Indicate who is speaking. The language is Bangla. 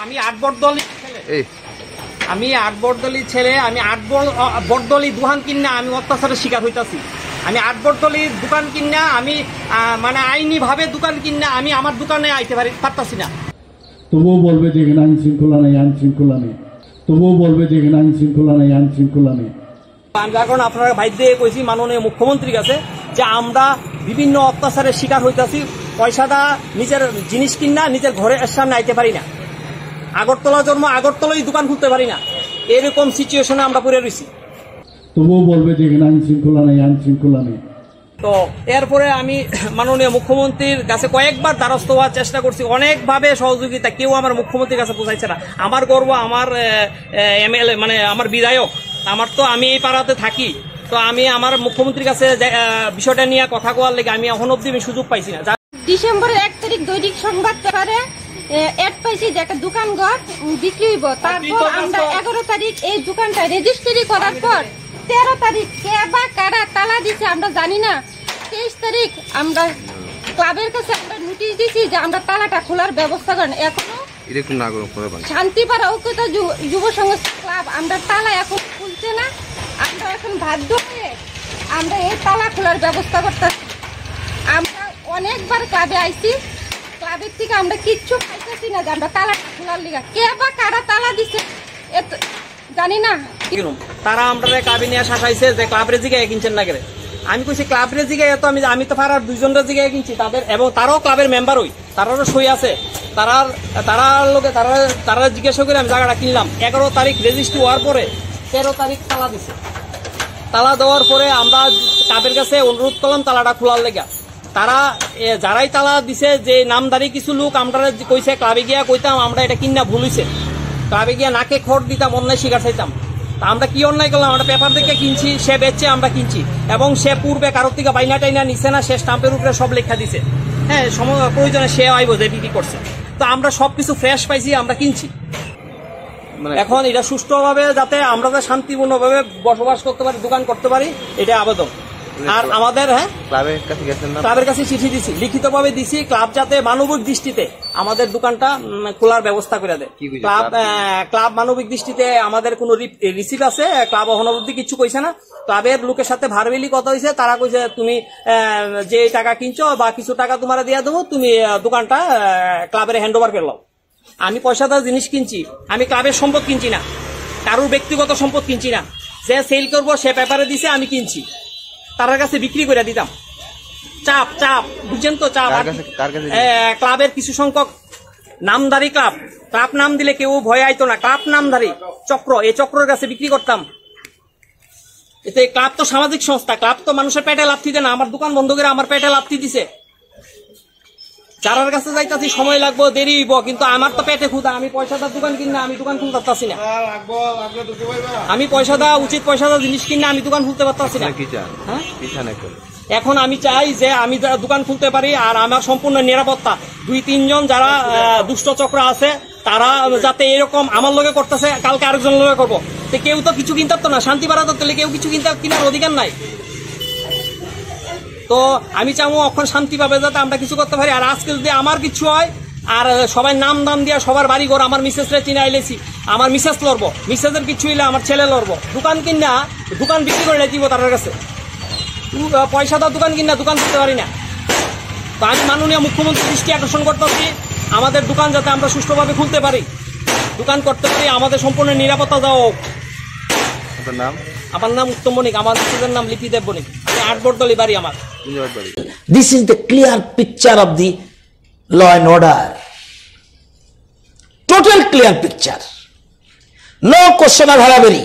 Speaker 1: আমি 8 বর্দলি ছেলে, আমি 8 বর্দলি ছেলে, আমি 8 বর্দলি দোকান কিনা আমি অত্যাচারের শিকার হইতাছি। আমি 8 বর্দলির দোকান কিনা আমি মানে আইনি ভাবে দোকান কিনা আমি আমার দোকানে আইতে পারতাছি না।
Speaker 2: তবুও বলবে যে এখানে আইন শৃঙ্খলা নেই, আইন শৃঙ্খলা নেই, তবুও বলবে যে এখানে আইন শৃঙ্খলা নেই, আইন শৃঙ্খলা নেই।
Speaker 1: আমি এখন আপনারা ভাই দিয়ে কইছি মাননীয় মুখ্যমন্ত্রীর কাছে যে আমরা বিভিন্ন অত্যাচারের শিকার হইতাছি, পয়সাটা নিজের জিনিস কিনা নিজের ঘরের সামনে আইতে পারি না, আগরতলা জন্ম আগরতলাই দোকান খুলতে পারি না, এরকম সিচুয়েশনে আমরা পড়ে রয়েছি।
Speaker 2: তবুও বলবে যে এখানে আইন শৃঙ্খলা নেই, আইন শৃঙ্খলা নেই।
Speaker 1: তো এরপরে আমি মাননীয় মুখ্যমন্ত্রীর কাছে কয়েকবার দ্বারস্থ হওয়ার চেষ্টা করছি, অনেকভাবে সহযোগিতা, কেউ আমার মুখ্যমন্ত্রীর কাছে পৌঁছাইছে না। আমার গর্ব আমার এমএলএ মানে আমার বিধায়ক, আমার তো আমি এই পাড়াতে থাকি, তো আমি আমার মুখ্যমন্ত্রীর কাছে বিষয়টা নিয়ে কথা কোয়ার লেগে আমি এখন অব্দি সুযোগ পাইছি না।
Speaker 3: ডিসেম্বরের 1 তারিখ দৈনিক সংবাদ পেপারে এড পাইছি যে একটা দোকান ঘর বিক্রি হইব। তারপর আমরা 11 তারিখ এই দোকানটা রেজিস্ট্রি করার পর 13 তারিখ কে বা কারা তালা দিছে আমরা জানি না। 23 তারিখ আমরা ক্লাবের কাছে আমরা নোটিশ দিছি যে আমরা তালাটা খোলার ব্যবস্থা করেন। এখনো শান্তিপাড়া ঐক্যত যুব সংস্থা ক্লাব আমরা তালা এখন খুলছে না। আমরা এখন বাধ্য হয়ে আমরা এই তালা খোলার ব্যবস্থা করতেছি। আমরা অনেকবার ক্লাবে আইছি, ক্লাবের থেকে আমরা কিচ্ছু পাইতেছি না যে আমরা তালা খোলার লিগা কে বা কারা তালা দিছে জানি না।
Speaker 1: তারা আমরা ক্লাবে নিয়ে শাসাইছে যে ক্লাবের জিগায় কিনছেন না করে। আমি কইছি ক্লাবের জিগায় তো আমি তো পাড়ার 2 জনের জিগায় কিনছি তাদের, এবং তারাও ক্লাবের মেম্বার হই, তারারও সই আছে, তারা জিজ্ঞাসা করে আমি জায়গাটা কিনলাম। 11 তারিখ রেজিস্ট্রি হওয়ার পরে 13 তারিখ তালা দিছে। তালা দেওয়ার পরে আমরা ক্লাবের কাছে অনুরোধ করলাম তালাটা খোলার লেগা। তারা যারাই তালা দিছে যে নামদারি কিছু লোক আমরা কইছে ক্লাবে গিয়া কইতাম আমরা এটা কিনা ভুল হইছে, ক্লাবে গিয়া নাকে খড় দিতাম, অন্যায় শিকার চাইতাম। তা আমরা কি অন্যায় করলাম? আমরা পেপার দেখে কিনছি, সে বেচছে আমরা কিনছি, এবং সে পূর্বে কারোর থেকে বাইনা টাইনা নিছে না, সে স্টাম্পের উপরে সব লেখা দিছে। হ্যাঁ, প্রয়োজনে সে আইব যে বিক্রি করছে। তো আমরা সবকিছু ফ্রেশ পাইছি, আমরা কিনছি। এখন এটা সুষ্ঠুভাবে যাতে আমরা শান্তিপূর্ণভাবে বসবাস করতে পারি, দোকান করতে পারি, এটা আবেদন। আর আমাদের ক্লাবের কাছে চিঠি দিছি, লিখিতভাবে দিছি, ক্লাব যাতে মানবিক দৃষ্টিতে আমাদের দোকানটা খোলার ব্যবস্থা করে দেয়। ক্লাব মানবিক দৃষ্টিতে আমাদের কোন রিসিভ আছে, ক্লাব অহনবধি কিছু কইছে না। ক্লাবের লোকের সাথে ভার্বেলি কথা হয়েছে, তারা কইছে তুমি যে টাকা কিনছো বা কিছু টাকা তোমার দিয়ে দেবো, তুমি দোকানটা ক্লাবের হ্যান্ড ওভার করলাম। আমি পয়সাদার জিনিস কিনছি, আমি ক্লাবের সম্পদ কিনছি না, কারোর ব্যক্তিগত সম্পদ কিনছি না। যে সেল করবো সে পেপারে দিছে, আমি কিনছি, তার কাছে বিক্রি করে দিতাম। চাপ বুঝছেন তো, চাপ। ক্লাবের কিছু সংখ্যক নামধারী ক্লাব নাম দিলে কেউ ভয় আইতো না, ক্লাব নামধারী চক্র, এই চক্রের কাছে বিক্রি করতাম। এতে ক্লাব তো সামাজিক সংস্থা, ক্লাব তো মানুষের পেটে লাথি দেয় না। আমার দোকান বন্ধ করে আমার পেটে লাথি দিছে। যারার কাছে যাইতাছি সময় লাগবো, দেরি হইব, কিন্তু আমার তো পেটে ক্ষুধা। আমি পয়সাদার দোকান কিনা আমি দোকান খুলতে পারতাছি না। আমি উচিত পয়সাদার জিনিস কিনা আমি দোকান খুলতে পারতাছি না। এখন আমি চাই যে আমি দোকান খুলতে পারি, আর আমার সম্পূর্ণ নিরাপত্তা। 2-3 জন যারা দুষ্ট চক্র আছে তারা যাতে এরকম আমার লগে করতেছে, কালকে আরেকজন লগে করবো। তো কেউ তো কিছু কিনতে পারতো না, শান্তি পাড়া ধরতে কেউ কিছু কিনার অধিকার নাই। তো আমি চাবো অখন শান্তি পাবে যাতে আমরা কিছু করতে পারি। আর আজকে যদি আমার কিছু হয়, আর সবাই নাম দিয়ে সবার বাড়ি ঘর, আমার মিসেসরে চিনা আইলেছি, আমার মিসেস লড়বো, মিসেসের কিছু হইলে আমার ছেলে লড়বো। দোকান কিনা দোকান বিক্রি করে দিব তার কাছে, পয়সা দাও দোকান কিনা দোকান করতে পারি না। তো আমি মাননীয় মুখ্যমন্ত্রী দৃষ্টি আকর্ষণ করতেছি, আমাদের দোকান যাতে আমরা সুষ্ঠুভাবে খুলতে পারি, দোকান করতে পারি, আমাদের সম্পূর্ণ নিরাপত্তা দেওয়া হোক। আমার নাম উত্তম বণিক, আমার মিসেসের নাম লিপিদেব বণিক, 8 বর্দলি বাড়ি আমার।
Speaker 4: This is the clear picture of the law and order. Total clear picture. No question of hurry.